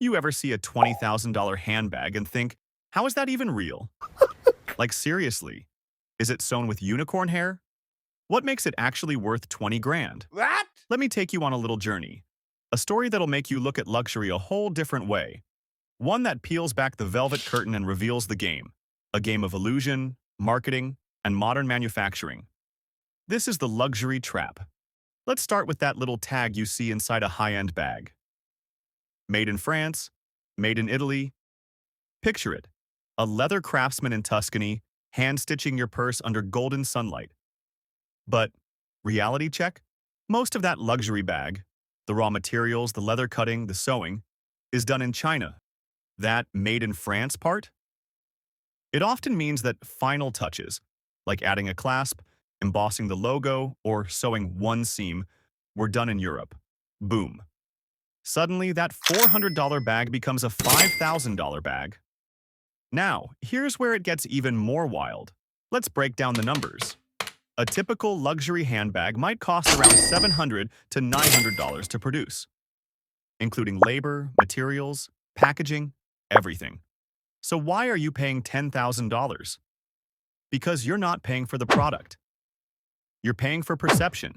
You ever see a $20,000 handbag and think, how is that even real? Like seriously, is it sewn with unicorn hair? What makes it actually worth 20 grand? What? Let me take you on a little journey. A story that'll make you look at luxury a whole different way. One that peels back the velvet curtain and reveals the game. A game of illusion, marketing, and modern manufacturing. This is the luxury trap. Let's start with that little tag you see inside a high-end bag. Made in France, made in Italy. Picture it. A leather craftsman in Tuscany, hand-stitching your purse under golden sunlight. But, reality check? Most of that luxury bag, the raw materials, the leather cutting, the sewing, is done in China. That made in France part? It often means that final touches, like adding a clasp, embossing the logo, or sewing one seam, were done in Europe. Boom. Suddenly, that $400 bag becomes a $5,000 bag. Now, here's where it gets even more wild. Let's break down the numbers. A typical luxury handbag might cost around $700 to $900 to produce, including labor, materials, packaging, everything. So why are you paying $10,000? Because you're not paying for the product. You're paying for perception.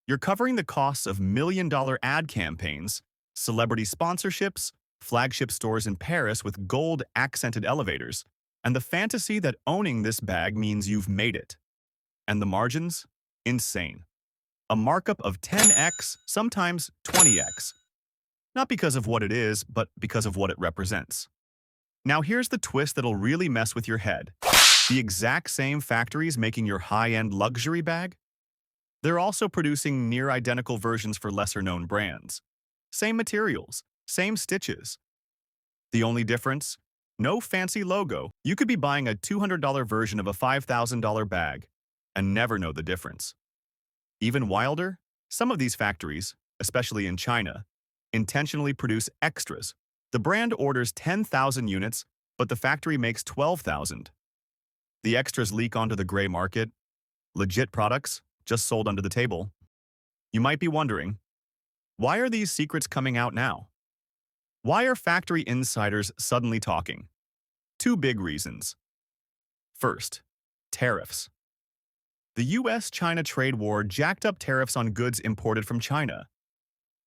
You're covering the costs of million-dollar ad campaigns, celebrity sponsorships, flagship stores in Paris with gold-accented elevators, and the fantasy that owning this bag means you've made it. And the margins? Insane. A markup of 10x, sometimes 20x. Not because of what it is, but because of what it represents. Now here's the twist that'll really mess with your head. The exact same factories making your high-end luxury bag? They're also producing near-identical versions for lesser-known brands. Same materials, same stitches. The only difference? No fancy logo. You could be buying a $200 version of a $5,000 bag and never know the difference. Even wilder, some of these factories, especially in China, intentionally produce extras. The brand orders 10,000 units, but the factory makes 12,000. The extras leak onto the gray market. Legit products, just sold under the table. You might be wondering, why are these secrets coming out now? Why are factory insiders suddenly talking? Two big reasons. First, tariffs. The US-China trade war jacked up tariffs on goods imported from China.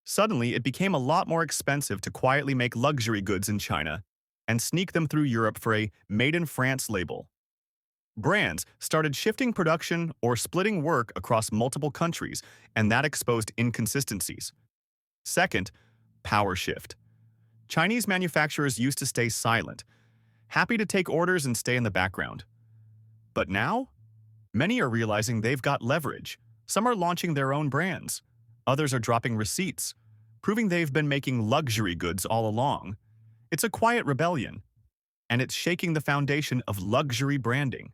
Suddenly, it became a lot more expensive to quietly make luxury goods in China and sneak them through Europe for a Made in France label. Brands started shifting production or splitting work across multiple countries, and that exposed inconsistencies. Second, power shift. Chinese manufacturers used to stay silent, happy to take orders and stay in the background. But now, many are realizing they've got leverage. Some are launching their own brands. Others are dropping receipts, proving they've been making luxury goods all along. It's a quiet rebellion, and it's shaking the foundation of luxury branding.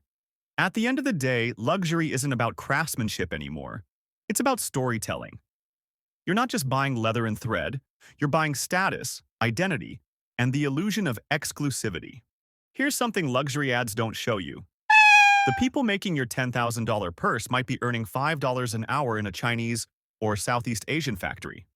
At the end of the day, luxury isn't about craftsmanship anymore. It's about storytelling. You're not just buying leather and thread, you're buying status, identity, and the illusion of exclusivity. Here's something luxury ads don't show you. The people making your $10,000 purse might be earning $5 an hour in a Chinese or Southeast Asian factory.